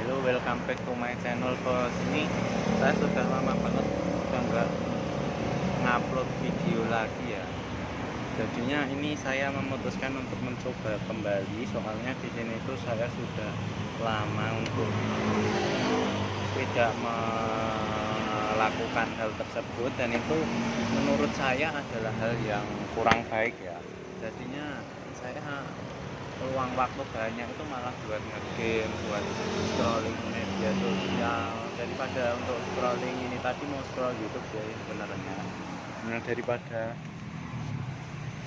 Hello, welcome back to my channel. Bos, ini saya sudah lama banget udah nggak ngupload video lagi ya. Jadinya ini saya memutuskan untuk mencoba kembali. Soalnya di sini itu saya sudah lama untuk tidak melakukan hal tersebut, dan itu menurut saya adalah hal yang kurang baik ya. Jadinya saya luang waktu banyak itu malah buat ngegame, buat scrolling media sosial, daripada untuk scrolling ini. Tadi mau scroll YouTube sih sebenarnya. Nah, daripada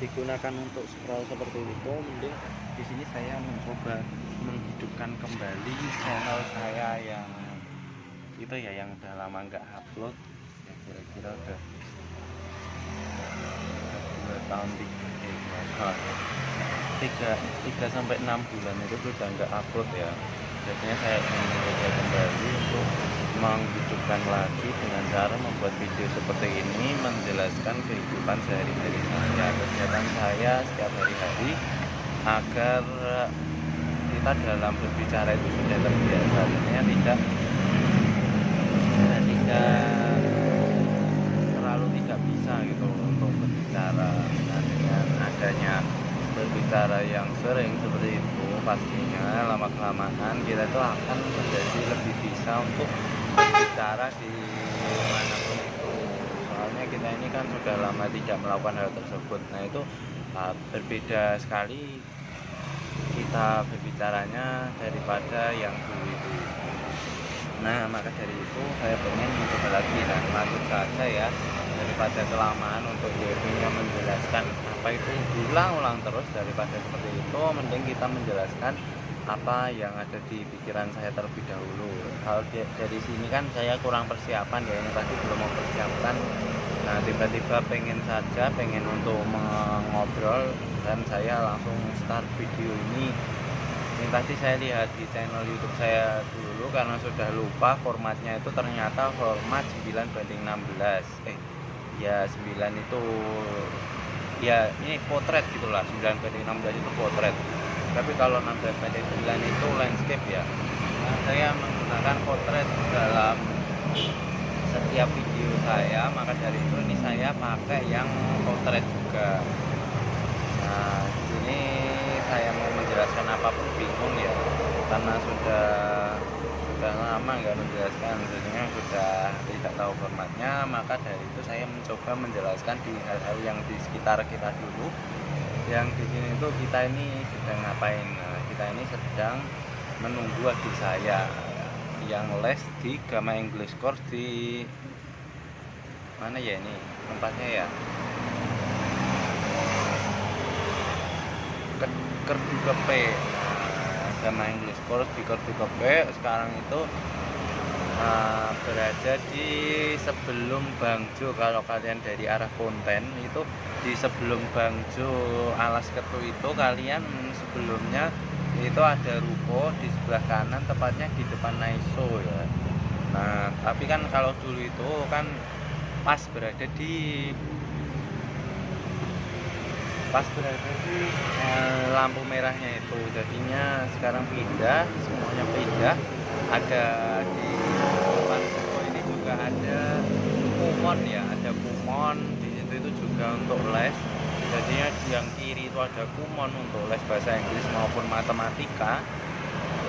digunakan untuk scroll seperti itu, mending di sini saya mencoba menghidupkan kembali channel saya yang itu ya, yang udah lama nggak upload ya, kira-kira udah 2 tahun, 3 sampai 6 bulan itu sudah nggak upload ya. Jadinya saya ingin mencoba kembali untuk menghidupkan lagi dengan cara membuat video seperti ini, menjelaskan kehidupan sehari-hari saya, kegiatan saya setiap hari-hari, agar kita dalam berbicara itu sudah terbiasa, artinya tidak terlalu tidak bisa gitu untuk berbicara. Nah, dengan adanya berbicara yang sering seperti itu, pastinya lama-kelamaan kita itu akan menjadi lebih bisa untuk berbicara di manapun itu. Soalnya kita ini kan sudah lama tidak melakukan hal tersebut. Nah, itu berbeda sekali kita berbicaranya daripada yang dulu itu. Nah, maka dari itu saya pengen mencoba lagi, dan lanjut saja ya, daripada kelamaan untuk videonya menjelaskan apa itu diulang-ulang terus. Daripada seperti itu, mending kita menjelaskan apa yang ada di pikiran saya terlebih dahulu. Kalau dari sini kan saya kurang persiapan ya, ini pasti belum mempersiapkan. Nah, tiba-tiba pengen untuk mengobrol, dan saya langsung start video ini. Ini tadi saya lihat di channel YouTube saya dulu, karena sudah lupa formatnya itu ternyata format 9:16. Ya 9 itu ya ini potret gitulah, 9:16 itu potret. Tapi kalau 16:9 itu landscape ya. Nah, saya menggunakan potret dalam setiap video saya, maka dari itu ini saya pakai yang potret juga. Nah, di sini saya mau menjelaskan apapun bingung ya, karena sudah lama nggak menjelaskan, jadinya sudah tidak tahu formatnya. Maka dari itu saya mencoba menjelaskan di hal-hal yang di sekitar kita dulu. Yang di sini itu kita ini sedang ngapain? Nah, kita ini sedang menunggu adik saya yang les di Gama English Course di mana ya, ini tempatnya ya, Kerdu Kepe. Gama English Course di Kerdu Kepe sekarang itu berada di sebelum Bangjo. Kalau kalian dari arah Konten itu, di sebelum Bangjo Alas Ketu itu, kalian sebelumnya itu ada ruko di sebelah kanan, tepatnya di depan Naiso ya. Nah, tapi kan kalau dulu itu kan pas berada di lampu merahnya itu, jadinya sekarang pindah, semuanya pindah. Ada di depan ruko ini juga ada kumon ya, ada kumon di situ itu juga untuk les. Jadinya yang kiri itu ada kumon untuk les bahasa Inggris maupun matematika.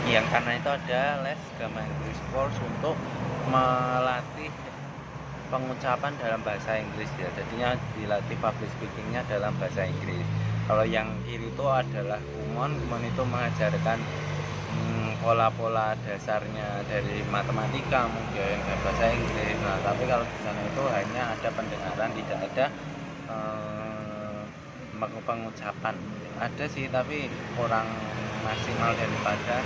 Yang kanan itu ada les Gama English Course untuk melatih pengucapan dalam bahasa Inggris ya. Jadinya dilatih public speakingnya dalam bahasa Inggris. Kalau yang kiri itu adalah kumon itu mengajarkan pola-pola dasarnya dari matematika mungkin dan bahasa Inggris. Nah, tapi kalau di sana itu hanya ada pendengaran, tidak ada pengucapan. Ada sih, tapi kurang maksimal daripada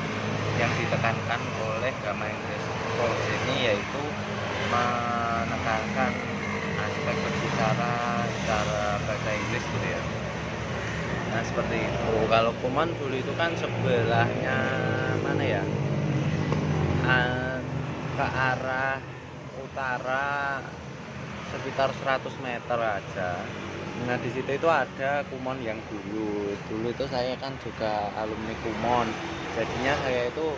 yang ditekankan oleh Gama English Course ini, yaitu menekankan aspek berbicara secara bahasa Inggris gitu ya. Nah, seperti itu. Kalau Kumon dulu itu kan sebelahnya mana ya, ke arah utara sekitar 100 meter aja. Nah, di situ itu ada Kumon yang dulu itu saya kan juga alumni Kumon. Jadinya saya itu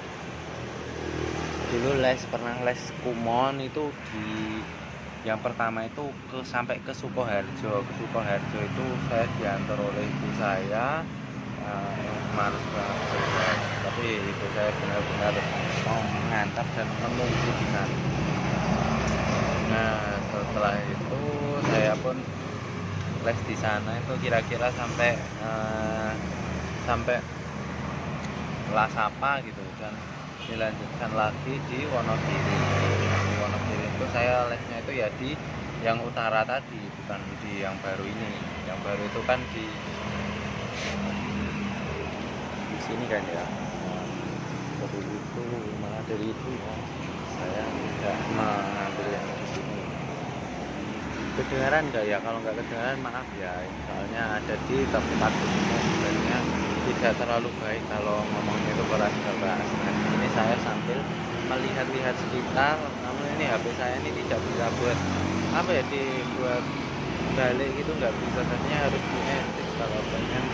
dulu pernah les kumon itu di yang pertama itu sampai ke Sukoharjo. Ke Sukoharjo itu saya diantar oleh ibu saya, males banget, tapi ibu saya benar-benar mau mengantar dan menunggu di sana. Nah, setelah itu saya pun les di sana itu kira-kira sampai kelas apa gitu, dan dilanjutkan lagi di Wonogiri. Di Wonogiri itu saya lesnya itu ya di yang utara tadi, bukan di yang baru ini. Yang baru itu kan di sini kan ya. Dari itu malah dari itu ya saya tidak mengambil yang di sini. Kedengaran enggak ya? Kalau nggak kedengaran maaf ya, soalnya ada di tempat sebenarnya tidak terlalu baik kalau ngomongnya itu keras-keras. Nah, ini saya sambil melihat-lihat sekitar, namun ini HP saya ini tidak bisa buat apa ya, dibuat balik gitu, nggak bisa, sebenarnya harus diedit kalau pengen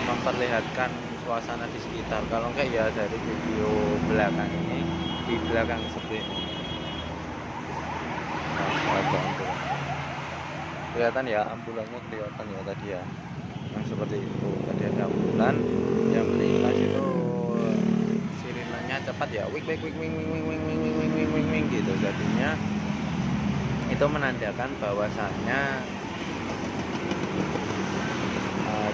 memperlihatkan suasana di sekitar. Kalau enggak ya dari video belakang ini, di belakang seperti ini. Nah, kelihatan ya, ambulannya kelihatan ya tadi ya, yang seperti itu. Tadi ada ambulan yang melintas itu, sirinenya cepat ya, wing wing wing wing wing wing wing wing wing wing wing wing gitu. Jadinya itu menandakan bahwasannya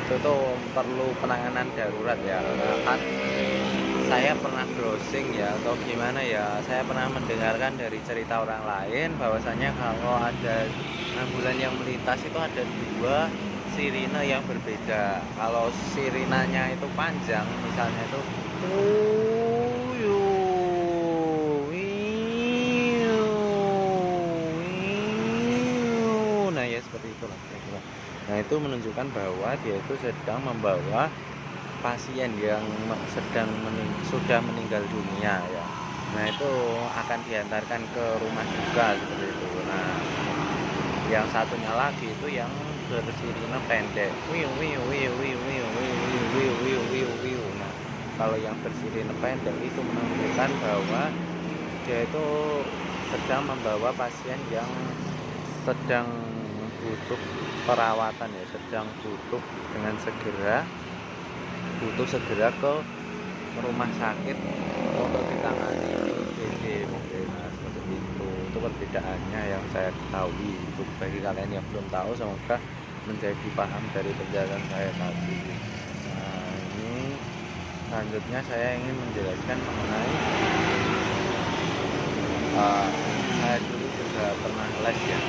itu tuh perlu penanganan darurat ya. Kan saya pernah browsing ya, atau gimana ya, saya pernah mendengarkan dari cerita orang lain bahwasanya kalau ada ambulan yang melintas itu ada 2 sirine yang berbeda. Kalau sirinanya itu panjang, misalnya itu nah ya seperti itulah kira-kira. Nah itu menunjukkan bahwa dia itu sedang membawa pasien yang sudah meninggal dunia ya. Nah itu akan diantarkan ke rumah duka seperti itu. Nah yang satunya lagi itu yang bersirine pendek, nah kalau yang bersirine pendek itu menunjukkan bahwa dia itu sedang membawa pasien yang sedang butuh perawatan ya, sedang butuh segera ke rumah sakit untuk ditangani IGD mungkin. Nah, seperti itu perbedaannya yang saya ketahui. Untuk bagi kalian yang belum tahu, semoga menjadi paham dari penjelasan saya tadi. Nah ini selanjutnya saya ingin menjelaskan mengenai saya dulu juga pernah les ya,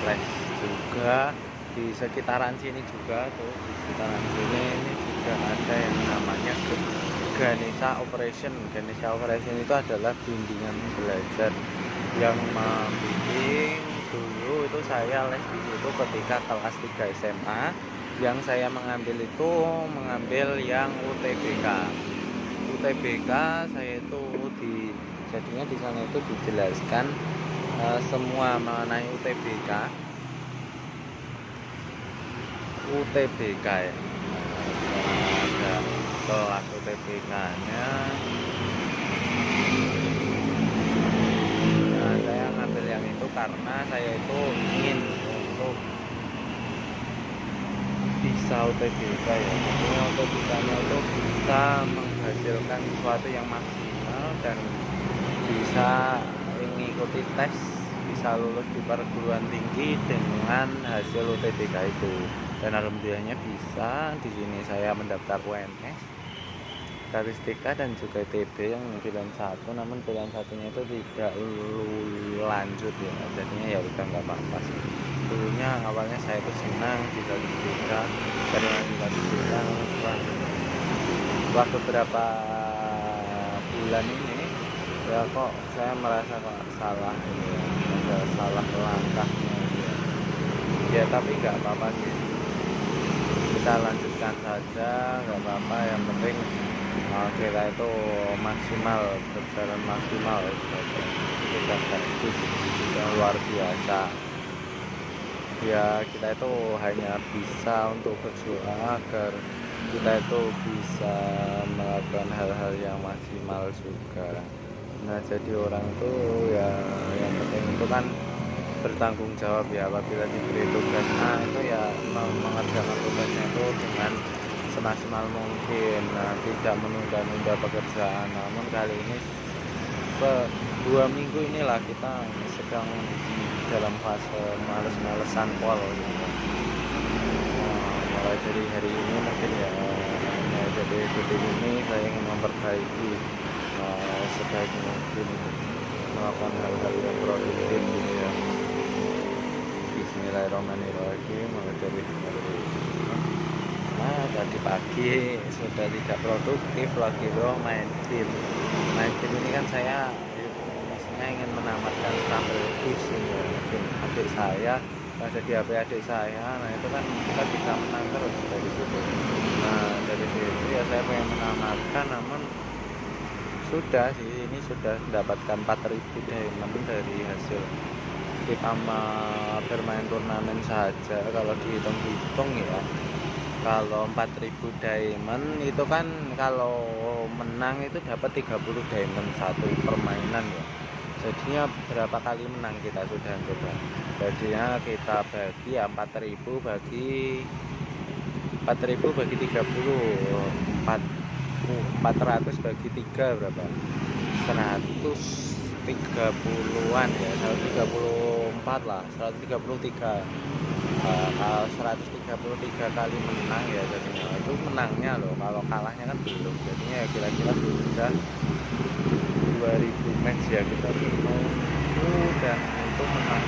les juga di sekitaran sini juga tuh. Di sekitaran sini ini juga ada yang namanya Ganesha Operation. Ganesha Operation itu adalah bimbingan belajar yang membimbing. Dulu itu saya les di situ ketika kelas 3 SMA. Yang saya mengambil yang UTBK. UTBK saya itu jadinya di sana itu dijelaskan semua mengenai UTBK ya. Ada kelas UTBK-nya. Nah, saya ngambil yang itu karena saya itu ingin untuk bisa UTBK ya. Maksudnya UTBK-nya itu bisa menghasilkan sesuatu yang maksimal dan bisa mengikuti tes, bisa lulus di perguruan tinggi dengan hasil UTBK itu. Dan alhamdulillahnya bisa. Di sini saya mendaftar UNS, Karistika dan juga TB yang pilihan 1, namun pilihan satunya itu tidak lanjut ya. Jadinya ya udah nggak apa-apa sih. Dulunya awalnya saya itu senang di Karistika, karena di Karistika setelah beberapa bulan ini ya kok saya merasa kok salah ini ya, ada salah langkahnya ya, tapi nggak apa-apa sih, kita lanjutkan saja, nggak apa-apa. Yang penting kita itu maksimal, berjalan maksimal kita bagus, yang luar biasa ya. Kita itu hanya bisa untuk berdoa agar kita itu bisa melakukan hal-hal yang maksimal juga. Nah, jadi orang itu ya yang penting itu kan bertanggung jawab ya, apabila diberi tugas itu ya mengerjakan tugasnya itu dengan semaksimal mungkin. Nah, tidak menunda-nunda pekerjaan. Namun kali ini 2 minggu inilah kita sedang dalam fase males-malesan pol gitu. Mulai dari hari ini mungkin ya, mulai dari detik ini saya ingin memperbaiki sebaik mungkin melakukan hal-hal yang produktif gitu ya. Bismillahirrahmanirrahim. Mulai dari hari ini. Nah, tadi pagi sudah tidak produktif lagi bro, main game ini kan saya maksudnya ingin menamatkan sambil pusing ya. Mungkin adik saya ada di HP adik saya, nah itu kan kita bisa menang terus dari situ. Nah, dari situ ya saya pengen menamatkan, namun sudah sih, ini sudah mendapatkan 4.000 diamond dari hasil kita bermain turnamen saja. Kalau dihitung-hitung ya, kalau 4.000 diamond itu kan kalau menang itu dapat 30 diamond satu permainan ya. Jadinya berapa kali menang kita sudah coba. Jadinya kita bagi ya 4.000 bagi 30 400 bagi 3 berapa? 130-an ya, 134 lah, 133. Kalau 133 kali menang ya jadinya itu menangnya loh, kalau kalahnya kan belum. Jadinya ya kira-kira sudah 2000 match ya kita mau dan untuk menang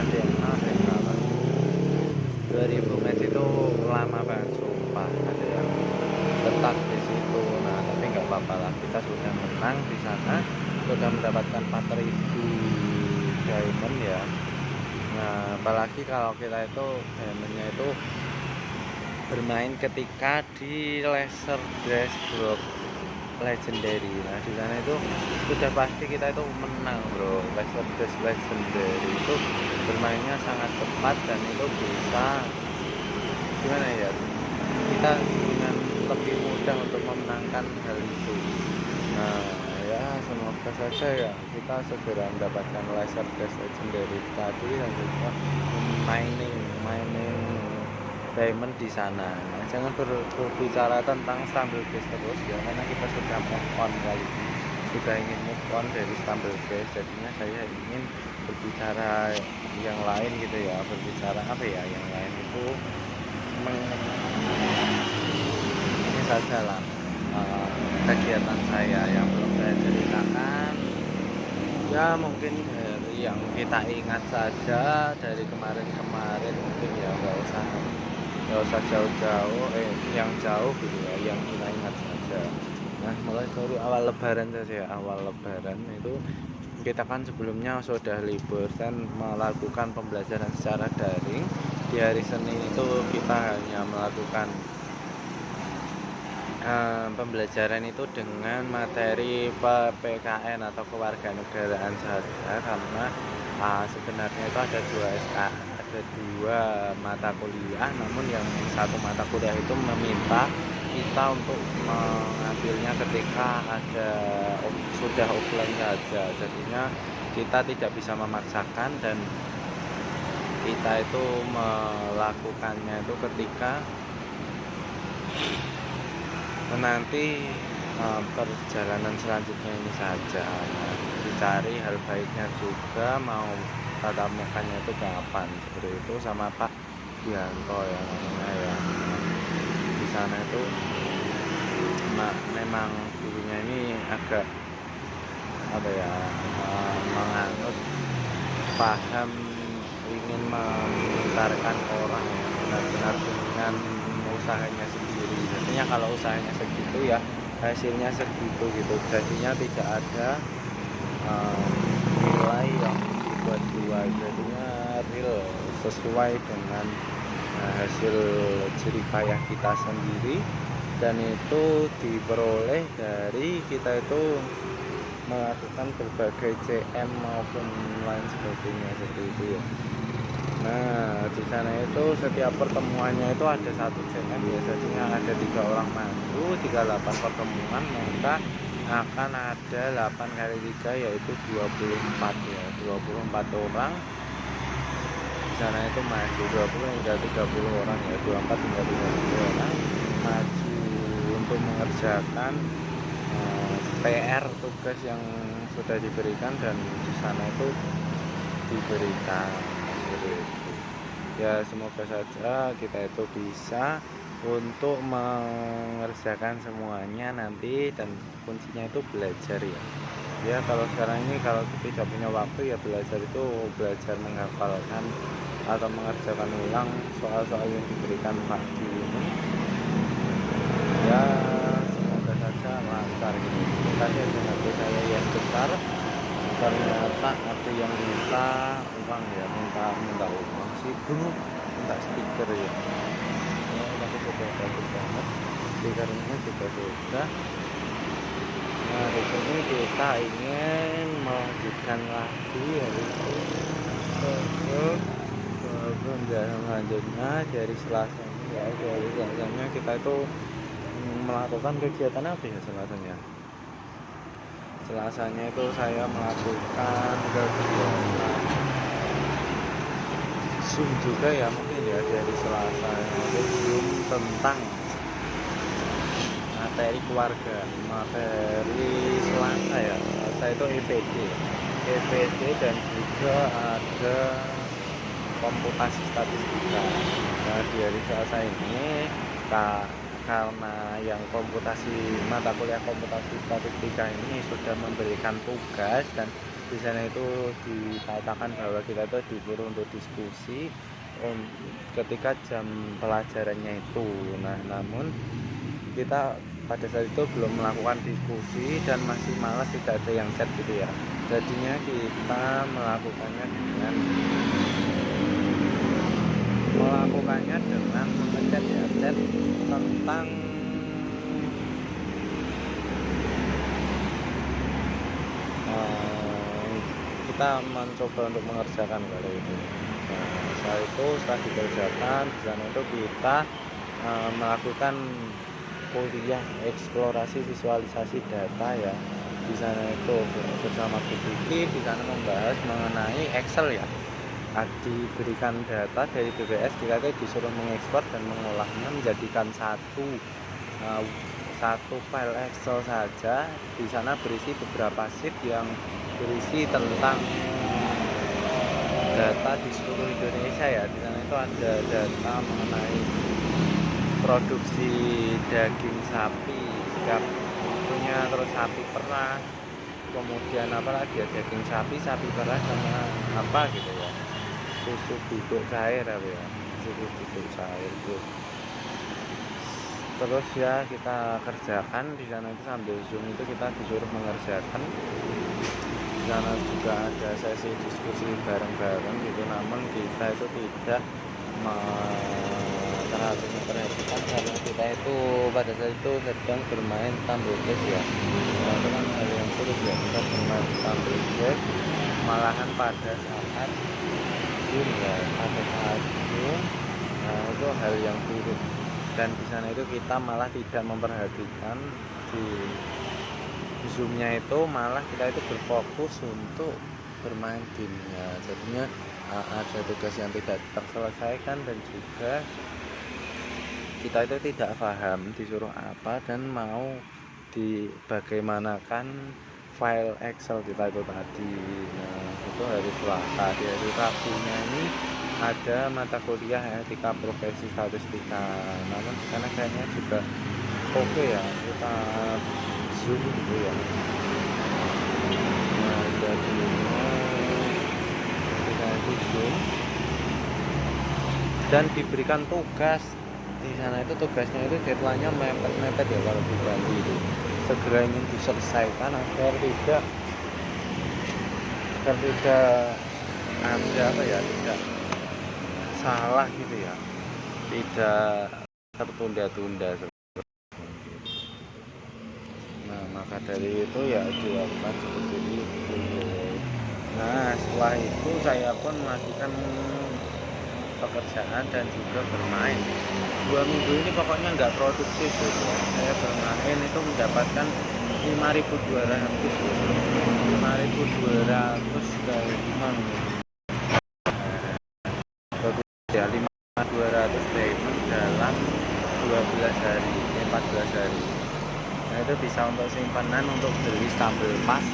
ada yang kalah. 2000 match itu lama banget sumpah, ada yang tetap di situ. Nah, tapi nggak apa-apa lah, kita sudah menang di sana, sudah mendapatkan 4.000 diamond ya. Nah, apalagi kalau kita itu diamondnya itu bermain ketika di laser dash block legendary. Nah, di sana itu sudah pasti kita itu menang bro. Laser dash legendary itu bermainnya sangat cepat dan itu bisa gimana ya, kita dengan lebih mudah untuk memenangkan hal itu. Nah ya, semoga saja ya kita segera mendapatkan laser dash legendary tadi dan juga mining diamond di sana. Nah, jangan berbicara tentang stumble base terus ya, karena kita sudah move on kali ini, sudah ingin move on dari stumble base. Jadinya saya ingin berbicara yang lain gitu ya, berbicara apa ya, yang lain itu ini saja lah kegiatan saya yang belum saya ceritakan ya, mungkin dari yang kita ingat saja dari kemarin-kemarin. Mungkin ya nggak usah jauh-jauh yang jauh gitu ya, yang kita ingat saja. Nah, mulai dari awal lebaran saja ya. Awal lebaran itu kita kan sebelumnya sudah libur dan melakukan pembelajaran secara daring. Di hari Senin itu kita hanya melakukan pembelajaran itu dengan materi PPKN atau kewarganegaraan saja, karena sebenarnya itu ada 2 mata kuliah, namun yang satu mata kuliah itu meminta kita untuk mengambilnya ketika sudah offline saja. Jadinya kita tidak bisa memaksakan dan kita itu melakukannya itu ketika nanti perjalanan selanjutnya ini saja. Nah, dicari hal baiknya juga, mau tatap mukanya itu kapan seperti itu sama Pak Bianto ya namanya ya. Di sana itu memang gurunya ini agak apa ya, menganut paham ingin memintarkan orang ya, benar-benar dengan usahanya sendiri. Jadinya kalau usahanya segitu ya hasilnya segitu gitu. Jadinya tidak ada nilai yang dibuat-buat, jadinya real sesuai dengan hasil jerih payah kita sendiri, dan itu diperoleh dari kita itu melakukan berbagai CM maupun lain sebagainya seperti itu ya. Nah, di sana itu setiap pertemuannya itu ada 1 CM, biasanya ada 3 orang maju, 38 pertemuan, maka akan ada 8 kali 3 yaitu 24 ya, 24 orang. Di sana itu maju 20 hingga 30 orang ya, 24 hingga 30 orang maju untuk mengerjakan PR tugas yang sudah diberikan, dan di sana itu diberikan seperti itu. Ya semoga saja kita itu bisa untuk mengerjakan semuanya nanti, dan kuncinya itu belajar ya. Ya kalau sekarang ini kalau tidak punya waktu ya belajar itu belajar menghafalkan atau mengerjakan ulang soal-soal yang diberikan pagi ini. Ya semoga saja lancar gitu. Tadi ada HP saya yang besar, ternyata ada yang minta uang ya, minta uang sibuk, minta stiker ya. Tapi sudah bagus banget, stikernya juga sudah. Nah di sini kita ingin melanjutkan lagi yaitu selanjutnya dari Selasa ini ya. Dari Selasanya kita itu melakukan kegiatan apa ya Selasanya? Selasanya itu saya melakukan kegiatan Zoom juga ya, mungkin ya dari Selasa itu Zoom tentang materi keluarga, materi Selasa ya. Saya itu EPD dan juga ada komputasi statistika. Nah di hari Selasa ini karena yang mata kuliah komputasi statistika ini sudah memberikan tugas, dan di sana itu dikatakan bahwa kita itu disuruh untuk diskusi ketika jam pelajarannya itu. Nah namun kita pada saat itu belum melakukan diskusi dan masih malas, tidak ada yang chat gitu ya. Jadinya kita melakukannya dengan mengechat ya, chat tentang kita mencoba untuk mengerjakan kali itu. Nah, setelah dikerjakan di sana itu kita melakukan kuliah eksplorasi visualisasi data ya. Di sana itu bersama Bu Kiki, di sana membahas mengenai Excel ya. Diberikan data dari BPS, kita itu disuruh mengekspor dan mengolahnya menjadikan satu file Excel saja. Di sana berisi beberapa sheet yang berisi tentang data di seluruh Indonesia ya. Di sana itu ada data mengenai produksi daging sapi setiap waktunya, terus sapi perah, kemudian apa lagi ya, daging sapi perah sama apa gitu ya, susu bubuk cair apa ya, susu bubuk cair itu. Terus ya kita kerjakan di sana itu sambil Zoom itu kita disuruh mengerjakan. Di sana juga ada sesi diskusi bareng-bareng gitu, namun kita itu tidak terlalu memperhatikan karena kita itu pada saat itu sedang bermain tumble guys ya. Nah, itu kan hal yang sulit ya, kita bermain tumble guys malahan pada saat Zoom ya, nah itu hal yang sulit. Dan di sana itu kita malah tidak memperhatikan di Zoom-nya itu, malah kita itu berfokus untuk bermain gamenya. Jadinya ada tugas yang tidak terselesaikan, dan juga kita itu tidak paham disuruh apa dan mau dibagaimanakan file Excel kita itu tadi. Nah itu hari Selasa. Di hari Rabunya ini ada mata kuliah etika profesi statistika, namun di sana kayaknya juga oke ya, kita Zoom gitu ya. Nah jadinya kita itu Zoom dan diberikan tugas. Di sana itu tugasnya itu deadline-nya mepet-mepet ya, kalau dibagi itu segera ingin diselesaikan agar tidak ada apa ya, tidak salah gitu ya, tidak tertunda-tunda. Nah maka dari itu ya dilakukan seperti itu. Nah setelah itu saya pun melakukan pekerjaan dan juga bermain. 2 minggu ini pokoknya nggak produktif gitu ya. Saya bermain itu mendapatkan 5.200 diamond ya, 5.200 diamond dalam 12 hari 14 hari. Nah itu bisa untuk simpanan, untuk beli stumble pas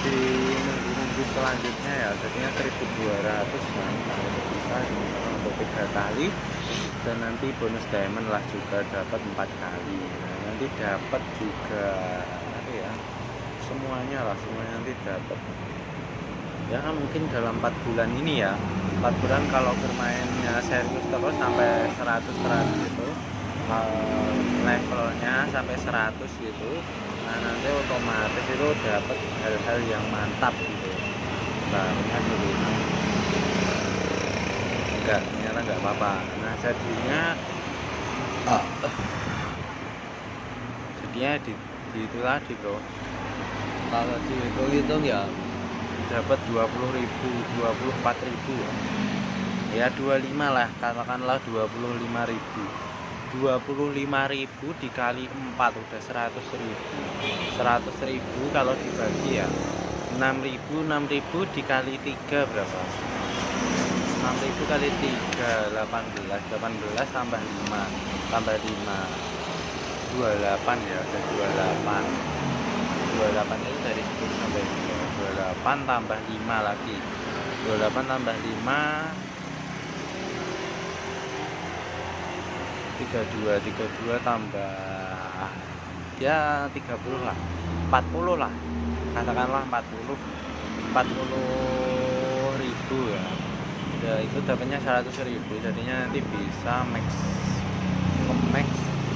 di minggu selanjutnya ya, jadinya 1.200. Nah itu bisa untuk 3 kali, dan nanti bonus diamond lah juga dapat 4 kali. Nah nanti dapat juga apa ya, semuanya nanti dapat ya, mungkin dalam 4 bulan ini ya, 4 bulan kalau bermainnya serius terus sampai 100 gitu, levelnya sampai 100 gitu. Nah nanti otomatis itu dapat hal-hal yang mantap gitu. Barangnya dulu ternyata enggak apa-apa. Nah jadinya di itu tadi bro, kalau dihitung ya dapat 20.000, 24.000 ya, 25 lah, katakanlah 25.000. 25.000 dikali 4 udah 100.000. 100.000 kalau dibagi ya 6.000 dikali 3 berapa? 6.000 kali 3 18 tambah 5 28 ya, ada 28 itu dari 10 sampai 28 tambah 5 lagi, 28 tambah 5 32 tambah ya 30 lah, 40 lah, katakanlah 40.000 ya. Ya itu dapatnya 100.000, jadinya nanti bisa max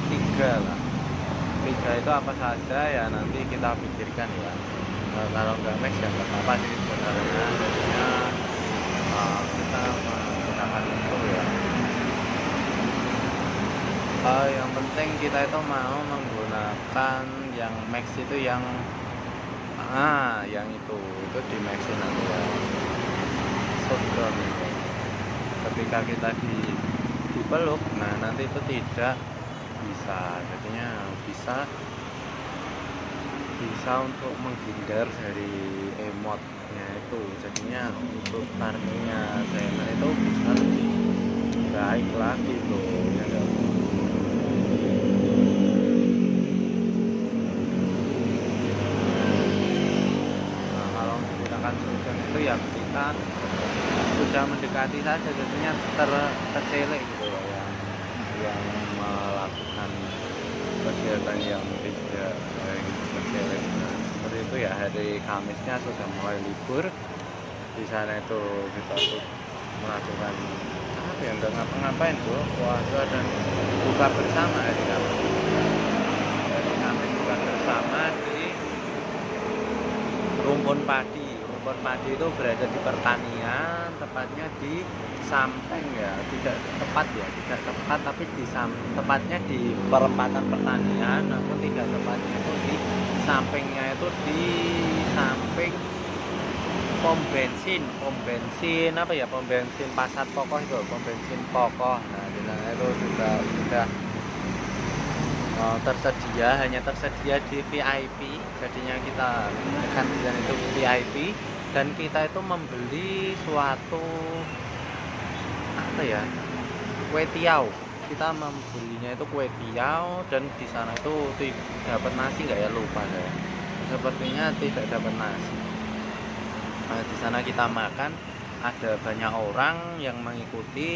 3 lah. 3 itu apa saja ya, nanti kita pikirkan ya. Nah, kalau nggak max ya nggak apa-apa sih sebenarnya, jadinya kita menggunakan itu ya. Yang penting kita itu mau menggunakan yang max itu, yang itu di maxin nanti ya, shotgun itu. Ketika kita dipeluk, nah nanti itu tidak bisa, jadinya bisa untuk menghindar dari emotnya itu, jadinya untuk farmingnya diamond itu bisa lebih baik lagi loh ya. Nah kalau menggunakan shotgun itu ya kita sudah mendekati saja, jadinya terkecilek gitu loh, yang melakukan kegiatan yang tidak terkecilek. Nah, seperti itu ya, hari Kamisnya sudah mulai libur di sana itu kita tuh melakukan apa ya, nggak ngapa-ngapain tuh, puasa dan buka bersama hari Kamis. Hari Kamis buka bersama di rumpun padi. Rumpun padi itu berada di pertanian, tepatnya di Sampeng ya, tidak tepat tapi tepatnya di perempatan pertanian, namun tidak tepatnya itu di sampingnya, itu di samping pom bensin apa ya, pom bensin Pasar Kokoh itu, pom bensin Kokoh. Nah di sana itu juga sudah hanya tersedia di VIP, jadinya kita akan di sana itu VIP, dan kita itu membeli suatu apa ya, kue tiaw. Kita membelinya itu kue tiaw, dan di sana itu dapat nasi nggak ya, lupa saya, sepertinya tidak dapat nasi. Nah, di sana kita makan, ada banyak orang yang mengikuti,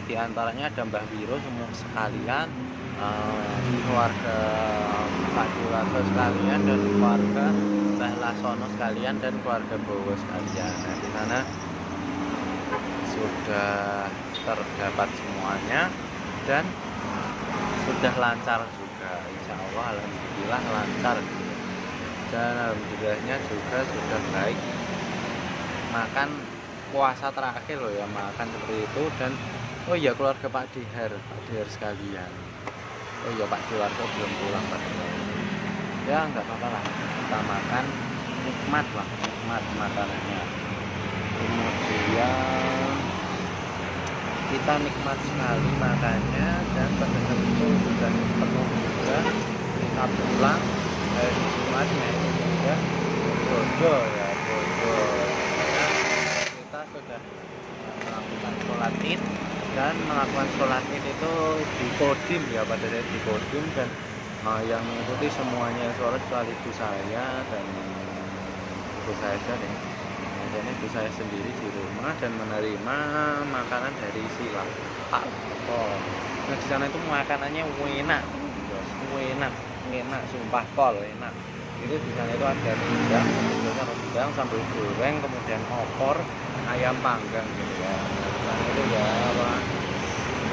diantaranya ada Mbah Wiro semua sekalian, keluarga Pak Diwato sekalian, dan keluarga Mbah Lasono sekalian, dan keluarga Bowo sekalian. Nah di sana sudah terdapat semuanya dan sudah lancar juga, insya Allah, alhamdulillah lancar, dan alhamdulillahnya juga sudah baik. Makan puasa terakhir loh ya, makan seperti itu. Dan oh iya, keluarga Pak Dihar sekalian, oh iya Pak Dewarto belum pulang Pak Dihar ya, nggak apa-apa lah, kita makan nikmat makanannya. Kemudian kita nikmat sekali makannya, dan pada saat itu sudah penuh juga, kita pulang hari Jumatnya itu sudah bodo ya, bodo. Kita sudah melakukan sholat id, dan melakukan sholat id itu di kodim ya, pada saat di kodim, dan yang mengikuti semuanya sholat kecuali ibu saya dan ibu saya saja deh. Kemudian ibu saya sendiri di rumah dan menerima makanan dari silang Pak. Oh, nah di sana itu makanannya enak, enak, enak, sumpah pol enak. Itu di sana itu ada rendang, rendang, sambal goreng, kemudian opor, ayam panggang gitu ya. Nah itu ya apa,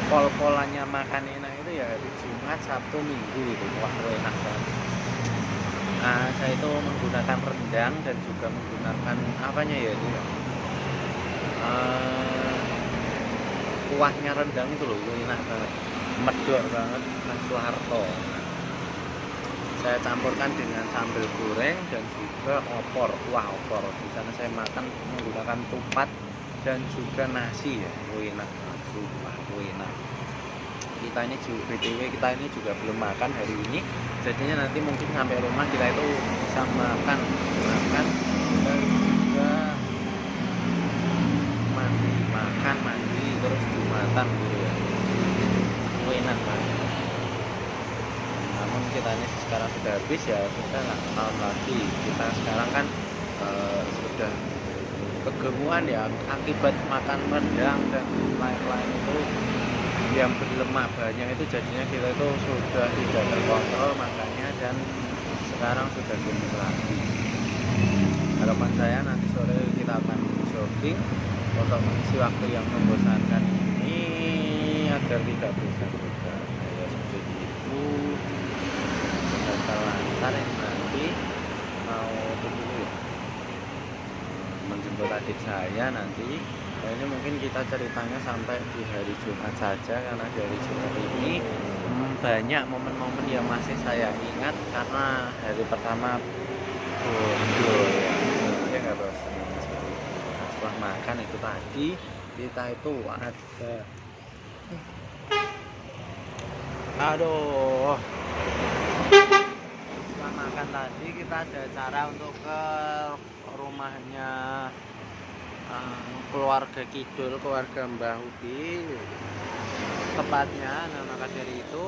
pol-polannya makan enak itu ya hari Jumat, Sabtu, Minggu itu, wah enak banget. Nah saya itu menggunakan rendang dan juga menggunakan apanya ya itu ya, kuahnya rendang itu loh, enak banget, medok banget, Mas Soeharto. Saya campurkan dengan sambal goreng dan juga opor, kuah opor. Di sana saya makan menggunakan tupat dan juga nasi ya, enak, sumpah enak. Kita ini juga BTW, kita ini juga belum makan hari ini, jadinya nanti mungkin sampai rumah kita itu bisa makan dan juga mandi terus Jumatan gitu ya, enak banget. Namun kita ini sekarang sudah habis ya, kita nggak tahun lagi. Kita sekarang kan sudah kegemuan ya akibat makan rendang dan lain-lain itu yang berlemak banyak, itu jadinya kita itu sudah tidak terkontrol makannya dan sekarang sudah gemuk lagi. Harapan saya nanti sore kita akan jogging untuk mengisi waktu yang membosankan ini agar tidak bosan-bosan. Ya seperti itu. Lantar yang nanti mau dulu ya, menjemput adik saya nanti. Nah, ini mungkin kita ceritanya sampai di hari Jumat saja, karena di hari Jumat ini banyak momen-momen yang masih saya ingat karena hari pertama bondo ya nggak bos. Nah, setelah makan itu tadi kita itu aduh, setelah makan tadi kita ada acara untuk ke rumahnya keluarga Kidul, keluarga Mbah Udi tepatnya. Nah maka dari itu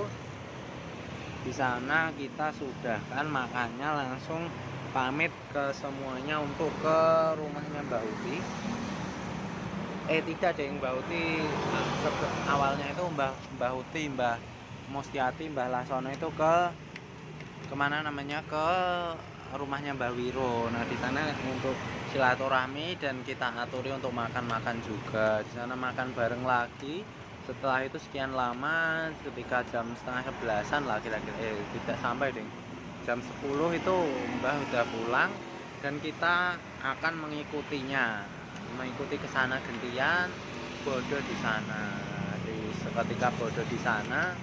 di sana kita sudah kan makannya langsung pamit ke semuanya untuk ke rumahnya Mbah Udi. Tidak ada yang Mbah Uti, awalnya itu Mbah Uti, Mbah Mustiati, Mbah Lasono itu kemana namanya, ke rumahnya Mbah Wiro. Nah di sana untuk silaturahmi dan kita aturi untuk makan-makan juga. Di sana makan bareng lagi. Setelah itu sekian lama, ketika jam setengah 11-an lah kira-kira, tidak sampai deh, jam 10 itu Mbah udah pulang dan kita akan mengikuti ke sana gantian bodo di sana. Ketika bodo di sana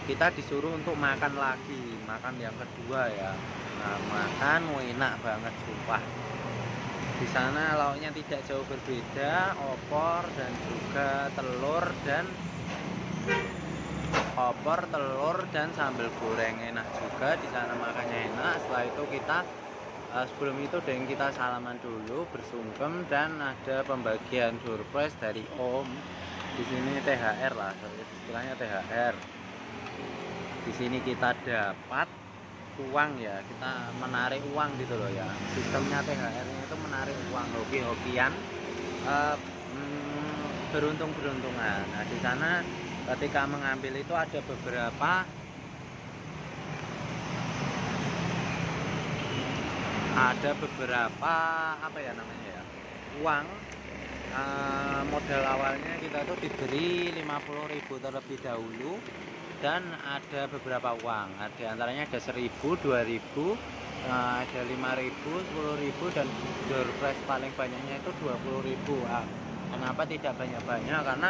kita disuruh untuk makan lagi, makan yang kedua ya. Nah makan enak banget sumpah. Di sana lauknya tidak jauh berbeda, opor dan juga telur dan sambal goreng enak juga. Di sana makannya enak. Setelah itu kita sebelum itu kita salaman dulu, bersungkem, dan ada pembagian door prize dari Om. Di sini THR lah, istilahnya THR. Di sini kita dapat uang ya, kita menarik uang gitu loh ya. Sistemnya THR-nya itu menarik uang, hoki-hokian, beruntung-beruntungan. Nah di sana ketika mengambil itu ada beberapa apa ya namanya ya, uang. Modal awalnya kita tuh diberi 50.000 terlebih dahulu, dan ada beberapa uang, di antaranya ada 1.000, 2.000, ada 5.000, 10.000, dan door prize paling banyaknya itu 20.000. Kenapa tidak banyak-banyak? Karena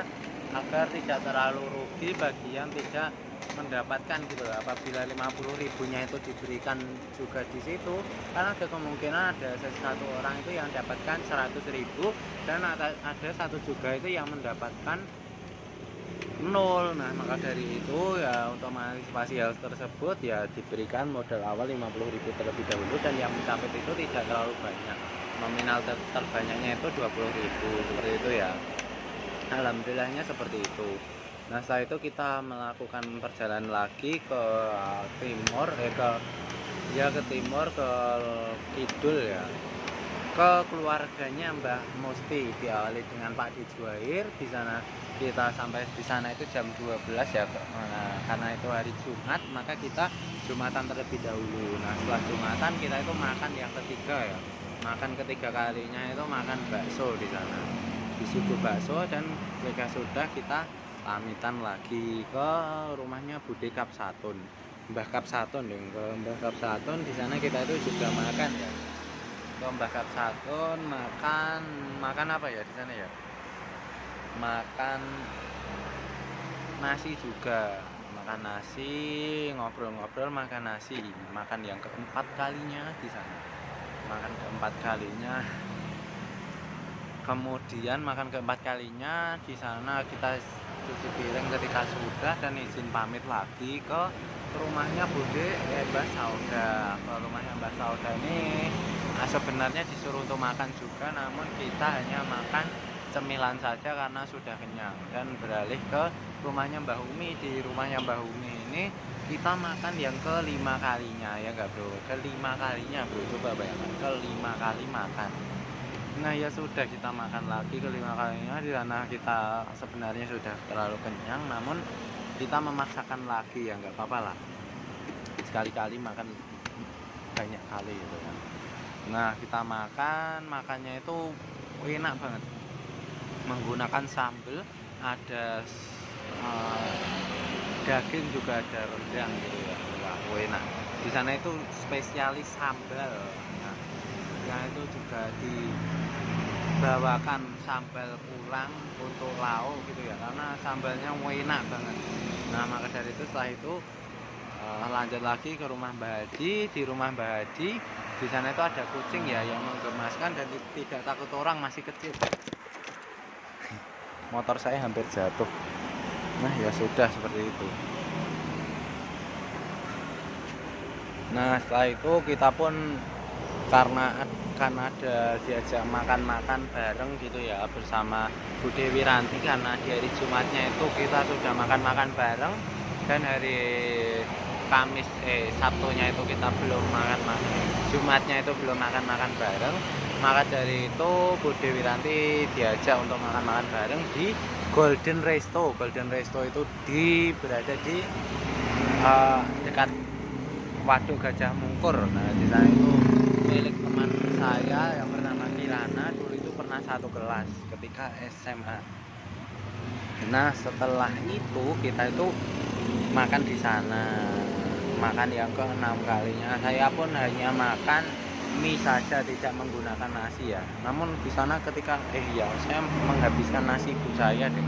agar tidak terlalu rugi bagi yang tidak mendapatkan gitu. Apabila 50.000-nya itu diberikan juga di situ, karena ada kemungkinan ada satu orang itu yang dapatkan 100.000 dan ada satu juga itu yang mendapatkan nol. Nah, maka dari itu ya untuk mengantisipasi hal tersebut ya diberikan modal awal 50.000 terlebih dahulu, dan yang mencapit itu tidak terlalu banyak. Nominal terbanyaknya itu 20.000 seperti itu ya. Alhamdulillahnya seperti itu. Nah, setelah itu kita melakukan perjalanan lagi ke timur, ke timur, ke kidul ya, ke keluarganya Mbah Musti, diawali dengan Pak Dijuair. Di sana kita sampai di sana itu jam 12 ya. Nah, karena itu hari Jumat, maka kita Jumatan terlebih dahulu. Nah, setelah Jumatan kita itu makan yang ketiga ya. Makan ketiga kalinya itu makan bakso di sana. Disuguh bakso, dan ketika sudah kita pamitan lagi ke rumahnya Bude Kapsatun. Mbah Kapsatun deh, ke Mbah Kapsatun. Di sana kita itu juga makan ya. Ke Mbah Kapsatun makan apa ya di sana ya? Makan nasi juga, makan nasi, ngobrol-ngobrol, makan nasi. Makan yang keempat kalinya di sana. Makan keempat kalinya. Kemudian makan keempat kalinya di sana kita cuci piring ketika sudah, dan izin pamit lagi ke rumahnya Bude Mbah Sauda. Ke rumahnya Mbah Sauda ini sebenarnya disuruh untuk makan juga, namun kita hanya makan cemilan saja karena sudah kenyang, dan beralih ke rumahnya Mbah Umi. Di rumahnya Mbah Umi ini kita makan yang kelima kalinya ya enggak bro, kelima kalinya bro, coba bayangkan, kelima kali makan. Nah ya sudah, kita makan lagi kelima kalinya. Di sana kita sebenarnya sudah terlalu kenyang, namun kita memaksakan lagi ya, nggak apa-apa lah, sekali-kali makan banyak kali gitu kan. Nah kita makannya itu enak banget, menggunakan sambal, ada daging juga, ada rendang gitu ya. Wah, enak. Di sana itu spesialis sambal. Nah itu juga dibawakan sambal pulang untuk lauk gitu ya, karena sambalnya enak banget. Nah maka dari itu setelah itu lanjut lagi ke rumah Mbah Hadi. Di rumah Mbah Hadi di sana itu ada kucing ya yang menggemaskan dan tidak takut orang, masih kecil. Motor saya hampir jatuh. Nah ya sudah, seperti itu. Nah setelah itu kita pun karena ada diajak makan-makan bareng gitu ya bersama Bu Dewi Ranti, karena di hari Jumatnya itu kita sudah makan-makan bareng, dan hari Sabtunya itu kita belum makan-makan, Jumatnya itu belum makan-makan bareng. Maka dari itu Bu Dewi Ranti diajak untuk makan-makan bareng di Golden Resto. Golden Resto itu berada di dekat Waduk Gajah Mungkur. Nah di sana itu milik teman saya yang bernama Kirana, dulu itu pernah satu kelas ketika SMA. Nah setelah itu kita itu makan di sana, makan yang ke-6 kalinya. Saya pun hanya makan mie saja, tidak menggunakan nasi ya. Namun di sana ketika saya menghabiskan nasi ibu saya deh,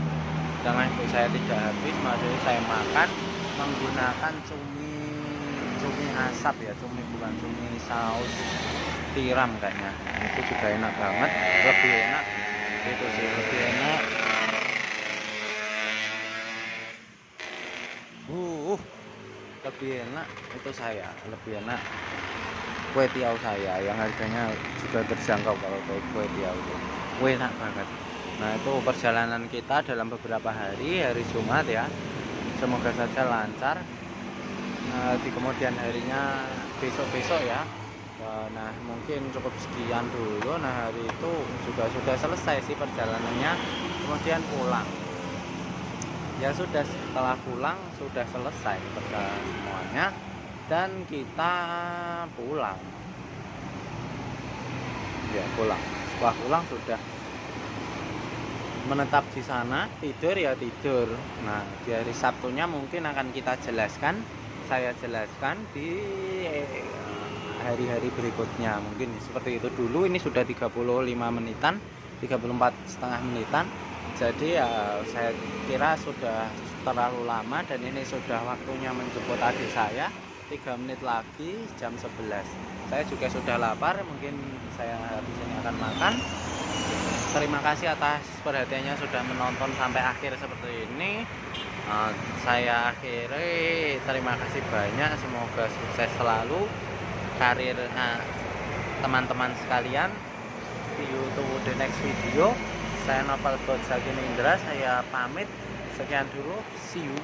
dengan ibu saya tidak habis, maksudnya saya makan menggunakan cumi asap ya, bukan cumi saus tiram kayaknya. Itu juga enak banget, lebih enak itu sih, lebih enak. Lebih enak itu saya, lebih enak kue tiaw saya yang harganya juga terjangkau. Kalau kue tiaw itu enak banget. Nah itu perjalanan kita dalam beberapa hari Jumat ya, semoga saja lancar. Di kemudian harinya besok ya. Nah mungkin cukup sekian dulu. Nah hari itu juga sudah selesai sih perjalanannya, kemudian pulang ya sudah. Setelah pulang sudah selesai perjalanan semuanya, dan kita pulang ya, setelah pulang sudah menetap di sana, tidur ya tidur. Nah di hari Sabtunya mungkin akan saya jelaskan di hari-hari berikutnya, mungkin seperti itu dulu. Ini sudah 34,5 menitan, jadi ya saya kira sudah terlalu lama, dan ini sudah waktunya menjemput adik saya. 3 menit lagi jam 11. Saya juga sudah lapar, mungkin saya habis ini akan makan. Terima kasih atas perhatiannya sudah menonton sampai akhir seperti ini. Saya akhiri, terima kasih banyak, semoga sukses selalu karir teman-teman sekalian. See you to the next video. Saya Novel Godsakin Indra, saya pamit. Sekian dulu, see you.